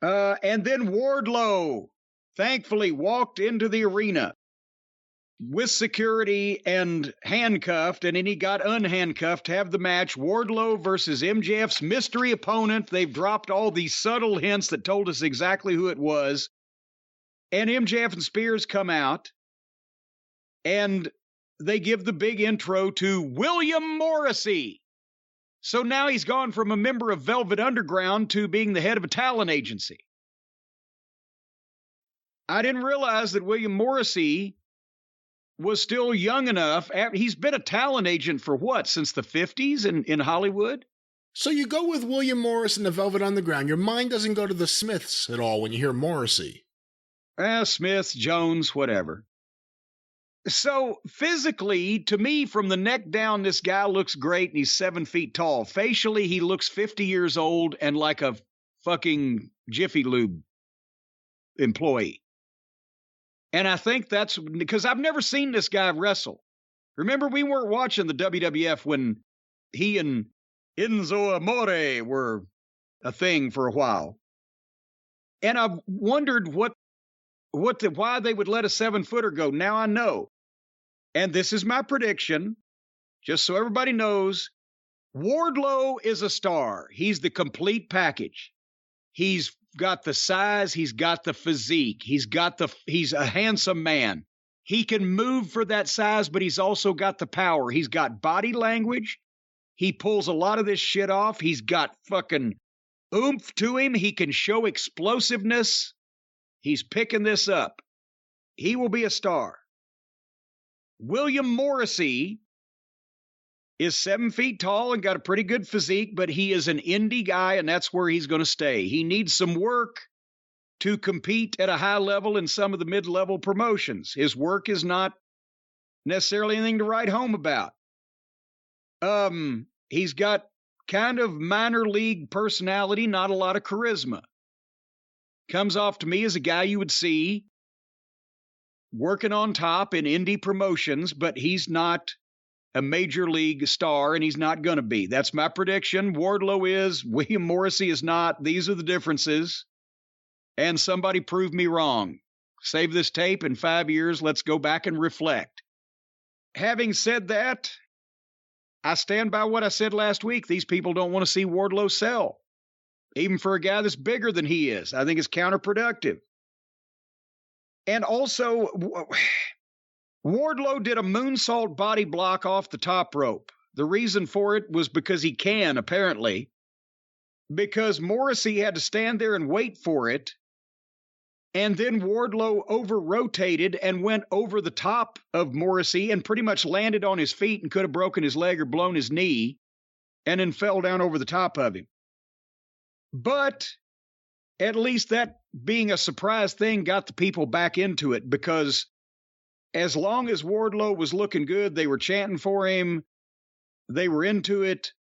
And then Wardlow thankfully walked into the arena with security and handcuffed, and then he got unhandcuffed to have the match. Wardlow versus MJF's mystery opponent. They've dropped all these subtle hints that told us exactly who it was. And MJF and Spears come out, and they give the big intro to William Morrissey. So now he's gone from a member of Velvet Underground to being the head of a talent agency. I didn't realize that William Morrissey was still young enough. He's been a talent agent for what, since the 50s in Hollywood? So you go with William Morris and the Velvet Underground. Your mind doesn't go to the Smiths at all when you hear Morrissey. Smiths, Jones, whatever. So physically, to me, from the neck down, this guy looks great and he's 7 feet tall. Facially, he looks 50 years old and like a fucking Jiffy Lube employee. And I think that's because I've never seen this guy wrestle. Remember, we weren't watching the WWF when he and Enzo Amore were a thing for a while. And I've wondered why they would let a 7-footer go. Now I know. And this is my prediction, just so everybody knows. Wardlow is a star. He's the complete package. He's got the size, he's got the physique, he's a handsome man. He can move for that size, but he's also got the power. He's got body language. He pulls a lot of this shit off. He's got fucking oomph to him. He can show explosiveness. He's picking this up. He will be a star. William Morrissey is 7 feet tall and got a pretty good physique, but he is an indie guy, and that's where he's going to stay. He needs some work to compete at a high level in some of the mid-level promotions. His work is not necessarily anything to write home about. He's got kind of minor league personality, not a lot of charisma. Comes off to me as a guy you would see working on top in indie promotions, but he's not a major league star, and he's not going to be. That's my prediction. Wardlow is. William Morrissey is not. These are the differences. And somebody proved me wrong. Save this tape in 5 years. Let's go back and reflect. Having said that, I stand by what I said last week. These people don't want to see Wardlow sell. Even for a guy that's bigger than he is. I think it's counterproductive. And also, Wardlow did a moonsault body block off the top rope. The reason for it was because he can, apparently. Because Morrissey had to stand there and wait for it. And then Wardlow over-rotated and went over the top of Morrissey and pretty much landed on his feet and could have broken his leg or blown his knee and then fell down over the top of him. But at least that being a surprise thing got the people back into it, because as long as Wardlow was looking good, they were chanting for him. They were into it.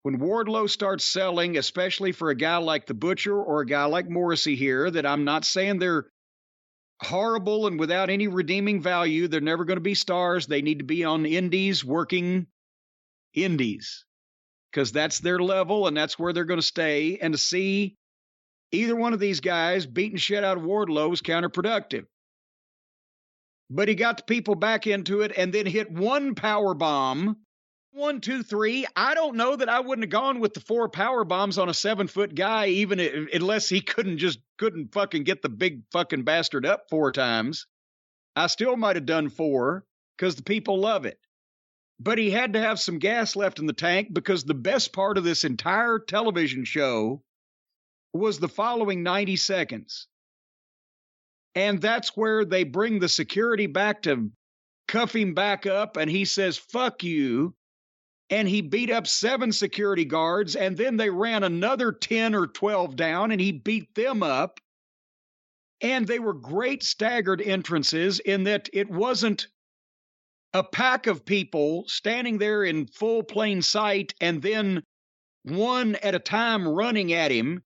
When Wardlow starts selling, especially for a guy like the Butcher or a guy like Morrissey here, that I'm not saying they're horrible and without any redeeming value. They're never going to be stars. They need to be on indies, working indies, because that's their level and that's where they're going to stay. And to see either one of these guys beating shit out of Wardlow is counterproductive. But he got the people back into it and then hit one power bomb. 1, 2, 3. I don't know that I wouldn't have gone with the 4 power bombs on a 7-foot guy, even unless he couldn't fucking get the big fucking bastard up 4 times. I still might have done 4 because the people love it. But he had to have some gas left in the tank, because the best part of this entire television show was the following 90 seconds. And that's where they bring the security back to cuff him back up, and he says, "Fuck you." And he beat up 7 security guards, and then they ran another 10 or 12 down, and he beat them up. And they were great staggered entrances in that it wasn't a pack of people standing there in full plain sight and then one at a time running at him.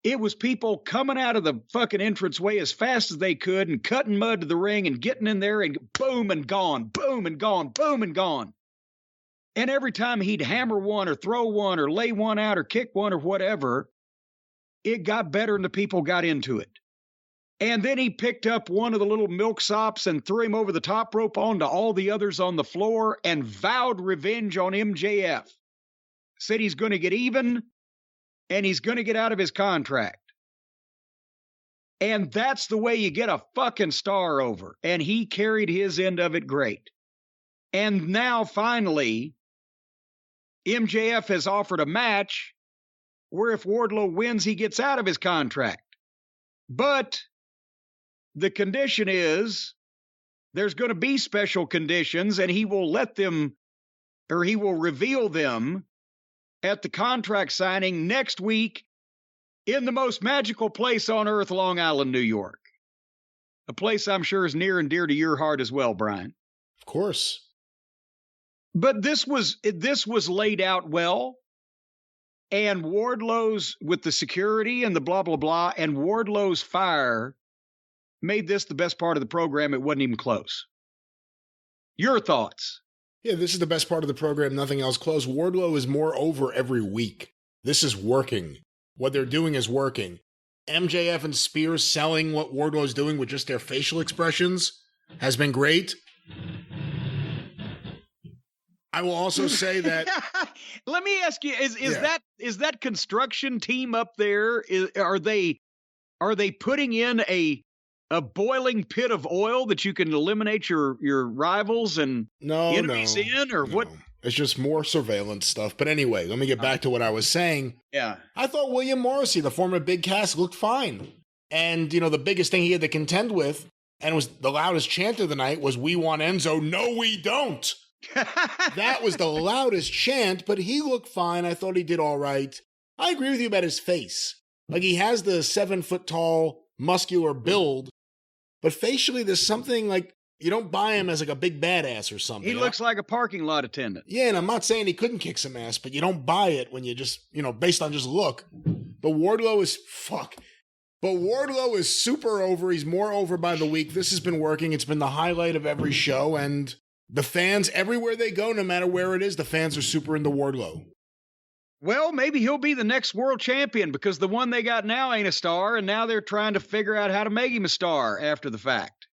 It was people coming out of the fucking entranceway as fast as they could and cutting mud to the ring and getting in there and boom and gone, boom and gone, boom and gone. And every time he'd hammer one or throw one or lay one out or kick one or whatever, it got better and the people got into it. And then he picked up one of the little milksops and threw him over the top rope onto all the others on the floor and vowed revenge on MJF. Said he's going to get even and he's going to get out of his contract. And that's the way you get a fucking star over. And he carried his end of it great. And now finally, MJF has offered a match where if Wardlow wins, he gets out of his contract. But the condition is there's going to be special conditions, and he will let them, or he will reveal them at the contract signing next week in the most magical place on earth, Long Island, New York. A place I'm sure is near and dear to your heart as well, Brian. Of course. But this was laid out well. And Wardlow's, with the security and the blah, blah, blah, and Wardlow's fire made this the best part of the program. It wasn't even close. Your thoughts? Yeah, this is the best part of the program. Nothing else close. Wardlow is more over every week. This is working. What they're doing is working. MJF and Spears selling what Wardlow's doing with just their facial expressions has been great. I will also say that. Let me ask you: is that construction team up there? Are they putting in a boiling pit of oil that you can eliminate your rivals and enemies in, or what? It's just more surveillance stuff. But anyway, let me get back to what I was saying. Yeah, I thought William Morrissey, the former Big Cass, looked fine, and the biggest thing he had to contend with, and was the loudest chant of the night, was "We want Enzo." No, we don't. That was the loudest chant, but he looked fine. I thought he did all right. I agree with you about his face. Like, he has the 7-foot-tall, muscular build, but facially there's something like, you don't buy him as like a big badass or something. He looks like a parking lot attendant. Yeah, and I'm not saying he couldn't kick some ass, but you don't buy it when you just, based on just look. But Wardlow is, But Wardlow is super over. He's more over by the week. This has been working. It's been the highlight of every show, and the fans, everywhere they go, no matter where it is, the fans are super into Wardlow. Well, maybe he'll be the next world champion, because the one they got now ain't a star, and now they're trying to figure out how to make him a star after the fact.